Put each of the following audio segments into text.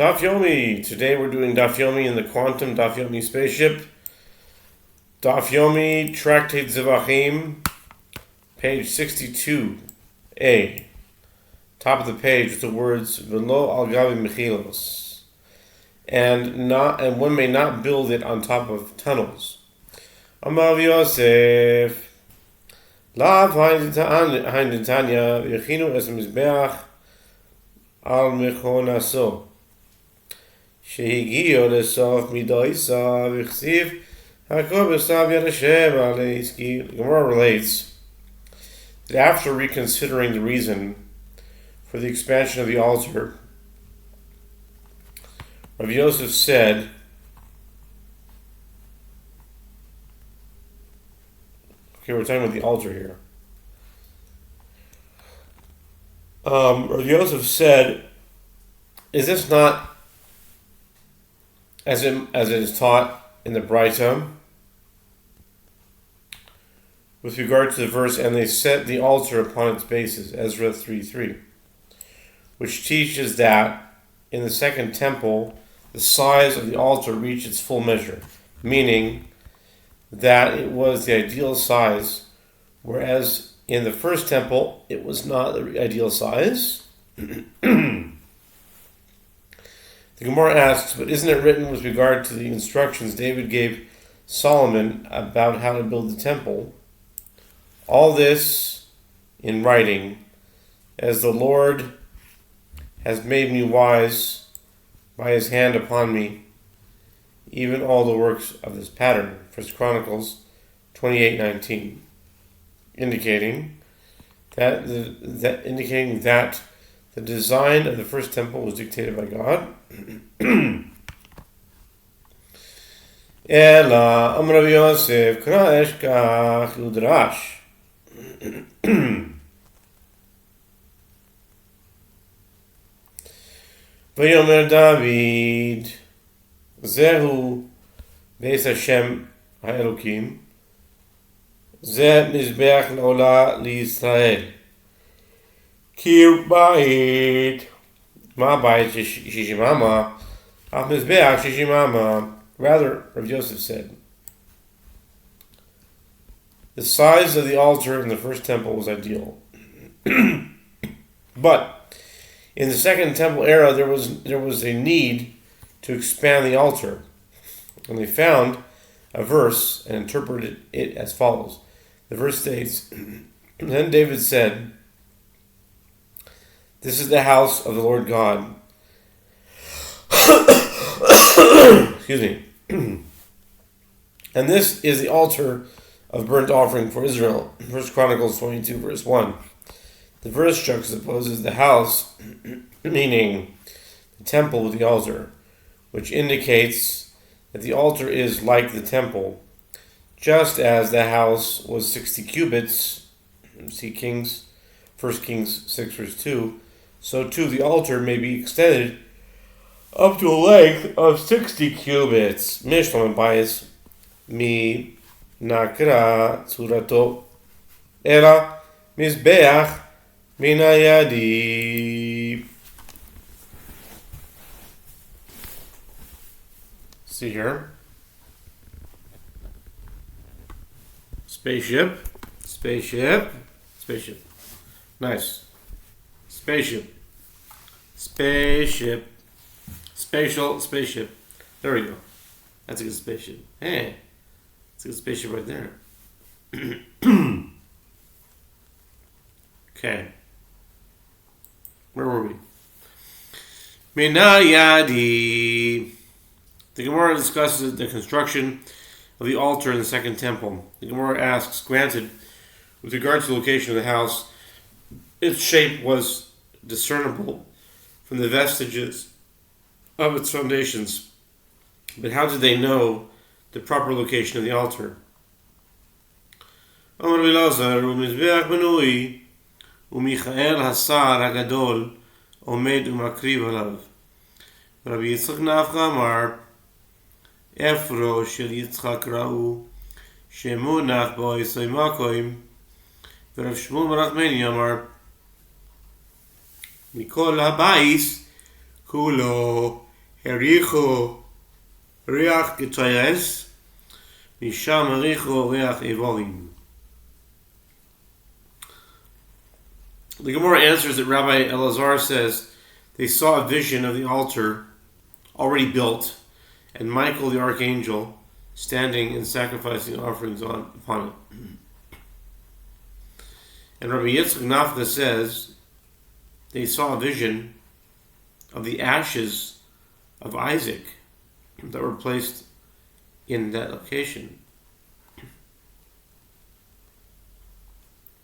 Daf Yomi. Today we're doing Daf Yomi in the Quantum Daf Yomi spaceship. Daf Yomi, Tractate Zevachim, page 62a. Top of the page with the words Velo al gavi mechilos, and one may not build it on top of tunnels. Amar Yosef. Lav hein Tanya v'yechinu es mizbeach al mechonaso. Shehigiyo lesof midoisa v'chsiv hakol b'sav yad Hashem aleiski. The Gemara relates that after reconsidering the reason for the expansion of the altar, Rav Yosef said, okay, we're talking about the altar here. Rav Yosef said, is this not as it is taught in the Braita with regard to the verse, and they set the altar upon its bases, Ezra 3:3, which teaches that in the second temple, the size of the altar reached its full measure, meaning that it was the ideal size, whereas in the first temple, it was not the ideal size. The Gemara asks, but isn't it written with regard to the instructions David gave Solomon about how to build the temple? All this in writing, as the Lord has made me wise by his hand upon me, even all the works of this pattern. 1 Chronicles 28:19, indicating that the design of the first temple was dictated by God. Ela Amar Rav Yosef Chadash kach udrash. Vayomer David Zehu Beis Hashem HaElokim Ze Mizbeach L'Ola L'Yisrael Kir Bait Ma Bait Shishimama Af Mizbeach Shishimama. Rather, Rav Yosef said, the size of the altar in the first temple was ideal. But in the second temple era, there was a need to expand the altar. And they found a verse and interpreted it as follows. The verse states, then David said, this is the house of the Lord God. Excuse me. And this is the altar of burnt offering for Israel. 1 Chronicles 22, verse 1. The verse juxtaposes the house, meaning the temple, with the altar, which indicates that the altar is like the temple. Just as the house was 60 cubits, see 1 Kings 6, verse 2, so too the altar may be extended up to a length of 60 cubits. Mishlam bias mi nakra tzurato era mizbeach minayadi. See here. Spaceship. Nice. Spaceship. Spaceship. There we go. That's a good spaceship. Hey, that's a good spaceship right there. Okay. Where were we? Minayadi. The Gemara discusses the construction of the altar in the second temple. The Gemara asks, granted, with regard to the location of the house, its shape was discernible from the vestiges of its foundations. But how did they know the proper location of the altar? Amar Bilazar u'mizbeach benui u'Michael hasar hagadol omed u'makriv alav. Rabbi Yitzchak Nafcha amar Efro shel Yitzchak ra'u shemunach ba'isay makoim. V'Rav Shmuel Barachmeni amar Mikol habayis kulo Hericho Riach Getoyes, Misham Hericho Riach Evolim. The Gemara answers that Rabbi Elazar says they saw a vision of the altar already built, and Michael the archangel standing and sacrificing offerings upon it. And Rabbi Yitzchak Nafka says they saw a vision of the ashes of Isaac that were placed in that location.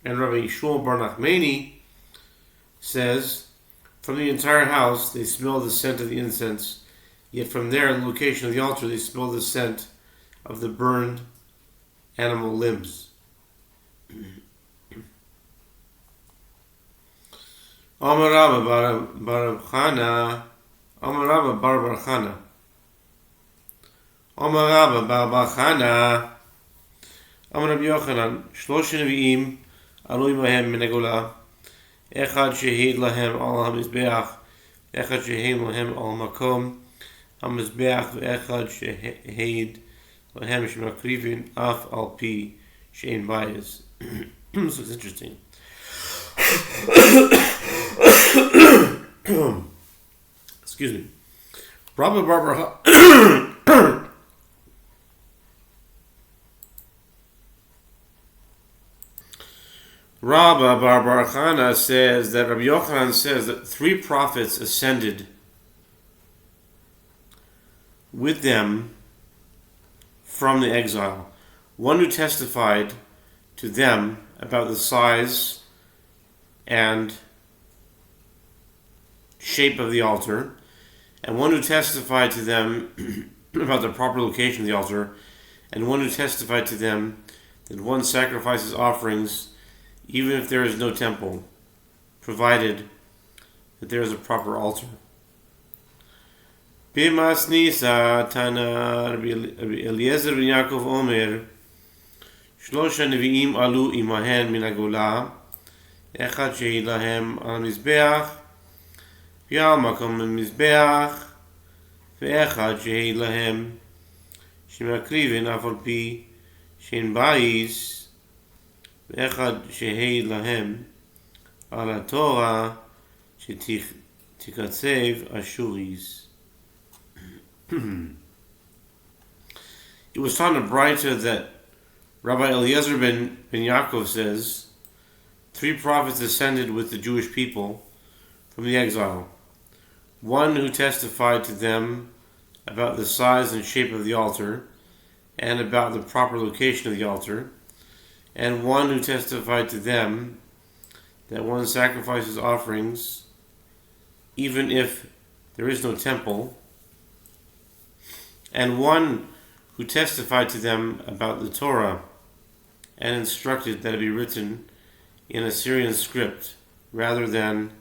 And Rabbi Yeshua Bar Nachmani says, from the entire house they smell the scent of the incense, yet from there, in the location of the altar, they smell the scent of the burned animal limbs. Amar Rabba Bar Chana, Amar Rabba Bar Chana, Amar Rabba Bar Chana, Amar Rabbi Yochanan, Shlosh Nevi'im Alui Mahem Min Hagolah, Echad Shehid Lahem Al HaMizbeach, Echad Shehid Lahem Al Makom HaMizbeach, Echad Shehid Lahem Shemakrivin Af Al Pi Shein Bayis. This is interesting. Excuse me. Rabba Bar Chana says that Rabbi Yochanan says that 3 prophets ascended with them from the exile. One who testified to them about the size and shape of the altar, and one who testified to them about the proper location of the altar, and one who testified to them that one sacrifices offerings even if there is no temple, provided that there is a proper altar. Bimas Nisa Tana Rabbi Eliezer ben Yaakov Omer, Shlosha Nevi'im Alu Imahen Min Hagolah, Echad Shehi Lahem Al Mizbeach, V'al Makom Mizbeach, V'echad Shehi Lahem Shemakrivin Af Al Pi Shein Bayis, V'echad Shehi Lahem Al HaTorah Shetikatzev Ashuris. It was taught in a Braita that Rabbi Eliezer ben Yaakov says 3 prophets ascended with the Jewish people from the exile. One who testified to them about the size and shape of the altar and about the proper location of the altar, and one who testified to them that one sacrifices offerings even if there is no temple, and one who testified to them about the Torah and instructed that it be written in Assyrian script rather than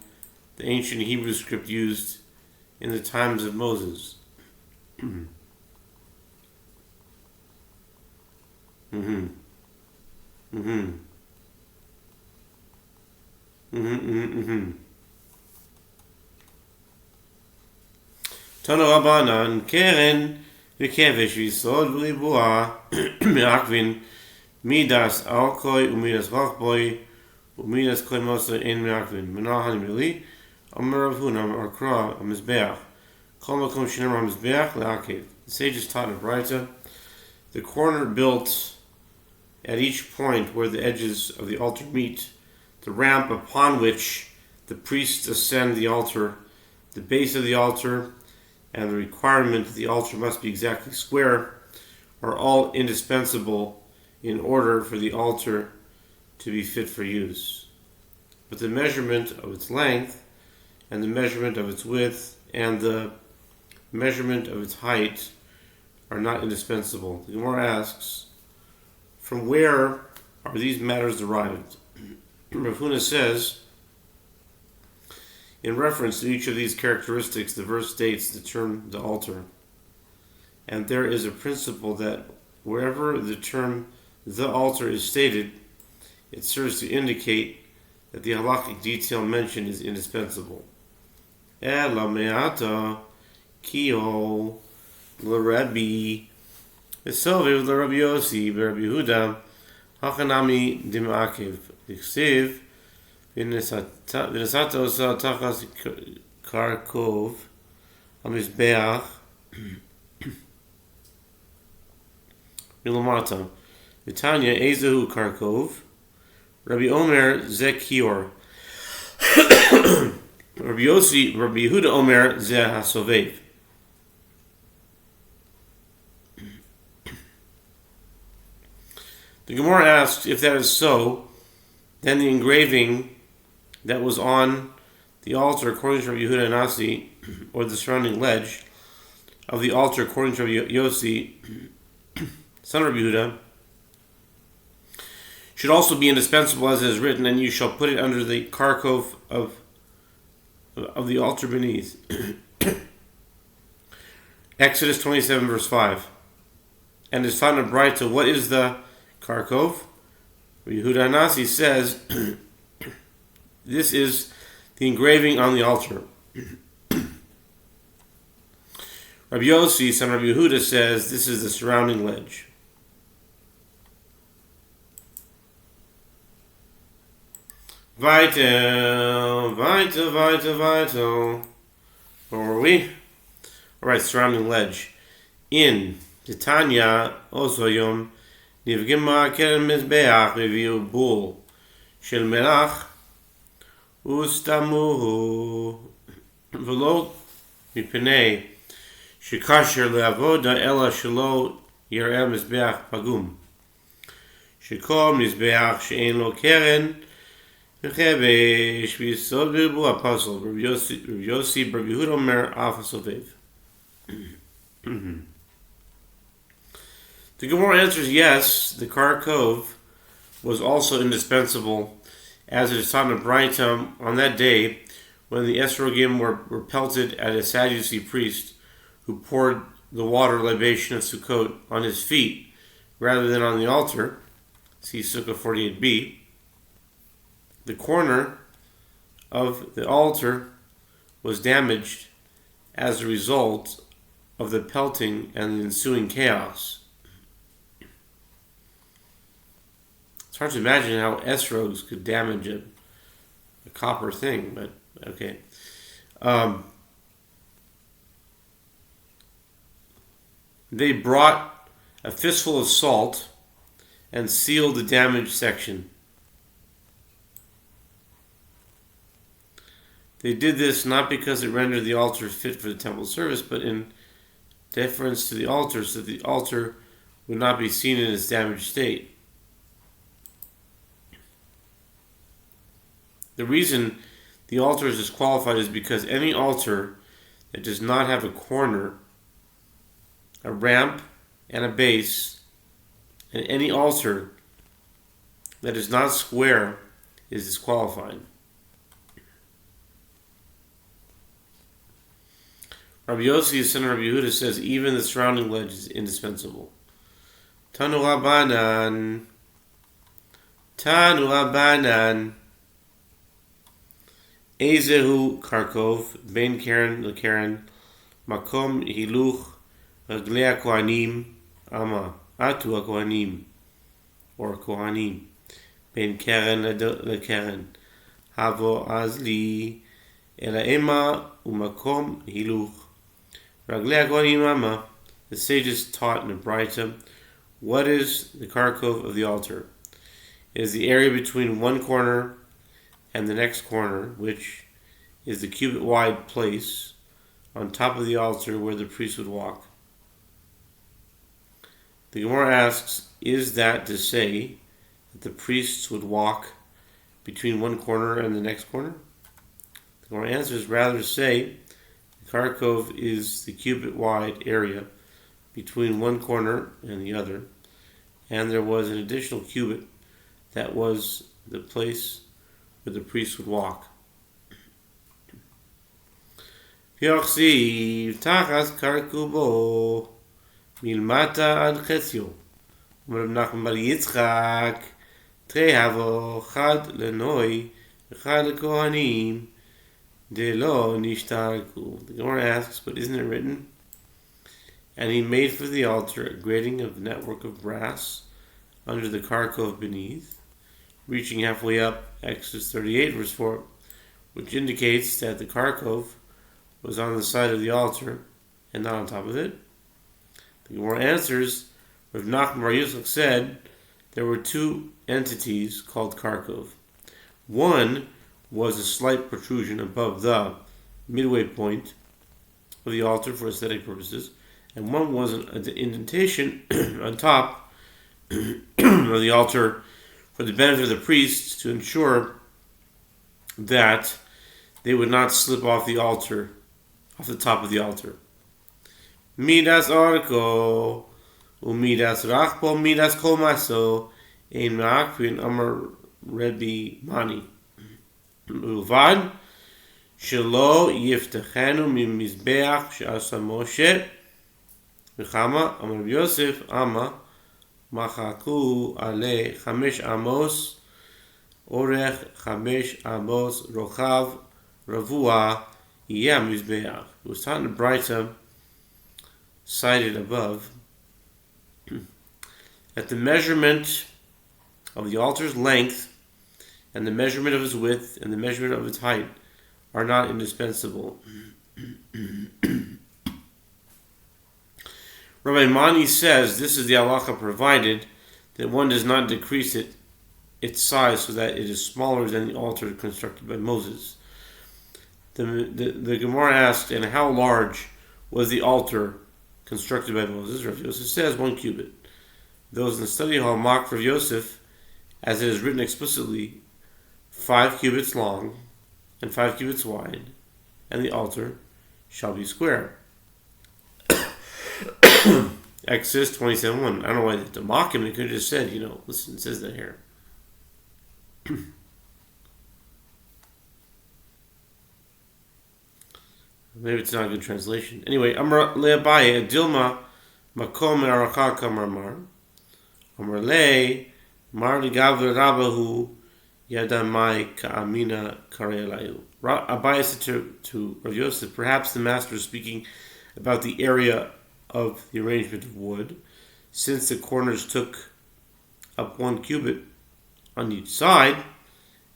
the ancient Hebrew script used in the times of Moses. Tana Rabbanan Keren V'kevesh v'yisod v'ribuah me'akvin midas alkoi u'midas rachboi u'midas kol mosa ein me'akvin menahan mili amar Rav Huna amar Kra amizbeach kol makom shenamar amizbeach le'akev. The sages taught in Braita the corner built at each point where the edges of the altar meet, the ramp upon which the priests ascend the altar, the base of the altar, and the requirement that the altar must be exactly square are all indispensable in order for the altar to be fit for use. But the measurement of its length, and the measurement of its width, and the measurement of its height are not indispensable. The Gemara asks, from where are these matters derived? Rav Huna says, in reference to each of these characteristics, the verse states the term the altar. And there is a principle that wherever the term the altar is stated, it serves to indicate that the halakhic detail mentioned is indispensable. Ela me'ata ki Kio l'Rebbe Sofer l'Rebbe Yossi b'Rebbe Yehuda Hachanami Dimakiv Diksiv v'Nesato Osa Tachas Karkov Amizbeach Milamata Vitanya Ezehu Karkov Rabbi Omer Zekior Rabbi Yehuda Omer Ze HaSovev. The Gemara asks, if that is so, then the engraving that was on the altar, according to Rabbi Yehuda Nasi, or the surrounding ledge of the altar, according to Rabbi Yossi, son of Rabbi Yehuda, should also be indispensable, as it is written, and you shall put it under the karkov of the altar beneath. Exodus 27 verse 5. And is found in Braita, what is the karkov? Yehuda Nasi says, this is the engraving on the altar. Rabbi Yossi, son of Rabbi Yehuda, says, this is the surrounding ledge. Weiter. Where were we? Alright, surrounding ledge. In Titania, Osoyom, Nivgima Keren Mizbeach, Viviu Bul, Shel Melach, Ustamuhu, Velo, Mipene, Shikasher Leavoda, Ella Shelo, Yerem Mizbeach Pagum, Shikol Mizbeach, Shein Lo Keren, Apostle Rabbi Yossi Rabbi Yehuda Omer Afasovev. The Gemara answers yes, the Karkov was also indispensable, as it is taught in Braita on that day when the esrogim were pelted at a Sadducee priest who poured the water libation of Sukkot on his feet rather than on the altar. See Sukkah 48b. The corner of the altar was damaged as a result of the pelting and the ensuing chaos. It's hard to imagine how esrogs could damage a copper thing, but okay. They brought a fistful of salt and sealed the damaged section. They did this not because it rendered the altar fit for the temple service, but in deference to the altar, so that the altar would not be seen in its damaged state. The reason the altar is disqualified is because any altar that does not have a corner, a ramp, and a base, and any altar that is not square is disqualified. Rabbi Yossi, son of Rabbi Yehuda, says even the surrounding ledge is indispensable. Tanu Rabbanan. Ezehu Karkov, Ben Karen LeKaren, Makom Hiluch, Raglei Kohanim, Ama, Atu Kohanim, or Kohanim, Ben Karen LeKaren, Havo Azli, Ela Ema, Umakom Hiluch, Raglei Kohanim Ama. The sages taught in the Braita, what is the Karkov of the altar? It is the area between one corner and the next corner, which is the cubit-wide place on top of the altar where the priest would walk. The Gemara asks, is that to say that the priests would walk between one corner and the next corner? The Gemara answers, rather to say the Karkov is the cubit-wide area between one corner and the other, and there was an additional cubit that was the place where the priest would walk. Yochsiv tachas karkubo milmata ad chetzio. Rav Nachman bar Yitzchak trehavo chad lenoi chad lekohanim De lo nishtarku. The Gemara asks, but isn't it written? And he made for the altar a grating of network of brass under the karkov beneath, reaching halfway up, Exodus 38, verse 4, which indicates that the karkov was on the side of the altar and not on top of it. The Gemara answers, Rav Nachman Bar Yitzchak said there were two entities called karkov. One was a slight protrusion above the midway point of the altar for aesthetic purposes, and one was an indentation on top of the altar for the benefit of the priests to ensure that they would not slip off the altar, off the top of the altar. Midas arko, umidas rachbo, midas komaso, ein ma'akvin amar Rebbe Mani. Uvad, shelo yiftachenu mimizbeach she'asa Moshe, v'chama amar Rabbi Yosef, ama, machaku ale 5 amos, orech 5 amos, rochav, ravua, yeh mizbeach. It was taught in the Braita, cited above, that the measurement of the altar's length and the measurement of its width and the measurement of its height are not indispensable. Rabbi Mani says this is the halacha provided that one does not decrease its size so that it is smaller than the altar constructed by Moses. The Gemara asked, and how large was the altar constructed by Moses? Rav Yosef says 1 cubit. Those in the study hall mock Rav Yosef, as it is written explicitly, 5 cubits long and 5 cubits wide, and the altar shall be square. Exodus 27:1. I don't know why they had to mock him. They could have just said, listen, it says that here. Maybe it's not a good translation. Anyway, Amar le'abaye Dilma makom me'aracha kamar Amar le mar ligav rabahu yadamai ka'amina karelayu. Abaye said to Rav Yosef, perhaps the master is speaking about the area of the arrangement of wood, since the corners took up 1 cubit on each side,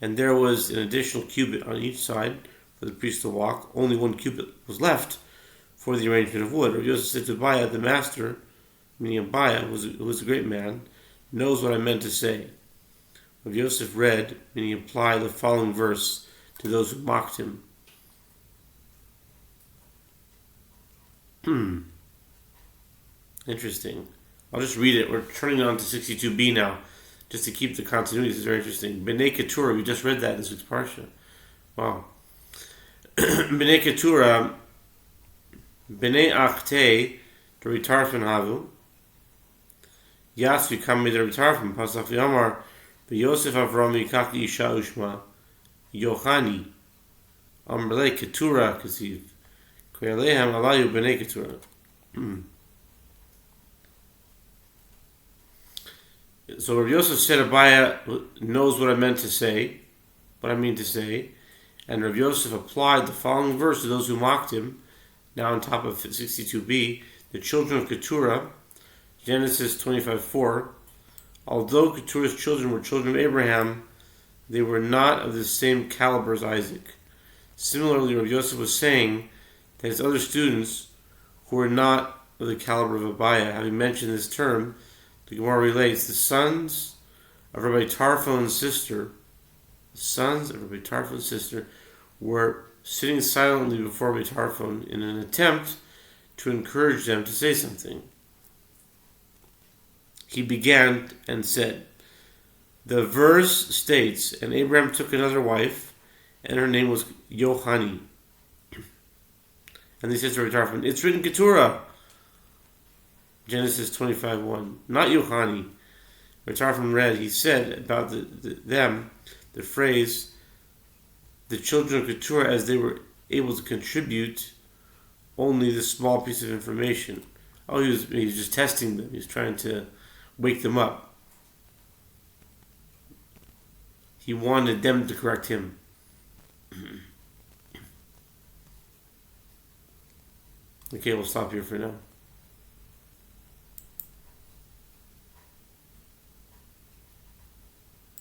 and there was an additional cubit on each side for the priest to walk. Only 1 cubit was left for the arrangement of wood. Rav Yosef said to Abaye, the master, meaning Abaye, who was a great man, knows what I meant to say. Rav Yosef read, meaning apply the following verse to those who mocked him. Interesting. I'll just read it. We're turning on to 62b now, just to keep the continuity. This is very interesting. B'nei Keturah, we just read that in this week's parsha. Wow. B'nei Keturah, B'nei Achte, Doritarfin Havu, Yas Vikami Doritarfin, Pasach V'yamar, V'yosef Avram Yikach Isha Ushma, Yochani, Amrlei Keturah Kasiv, Krelehem Alayu B'nei Keturah. So Rabbi Yosef said Abaye knows what I meant to say, what I mean to say, and Rabbi Yosef applied the following verse to those who mocked him, now on top of 62b, the children of Keturah, Genesis 25:4. Although Keturah's children were children of Abraham, they were not of the same caliber as Isaac. Similarly, Rabbi Yosef was saying that his other students, who were not of the caliber of Abaye, having mentioned this term, the Gemara relates, the sons of Rabbi Tarfon's sister, were sitting silently before Rabbi Tarfon in an attempt to encourage them to say something. He began and said, the verse states, and Abraham took another wife, and her name was Yochani. And they said to Rabbi Tarfon, it's written Keturah. Genesis 25:1. Not Yochani. Tarfon read, he said about them, the phrase, the children of Keturah, as they were able to contribute only this small piece of information. Oh, he was just testing them. He was trying to wake them up. He wanted them to correct him. Okay, we'll stop here for now.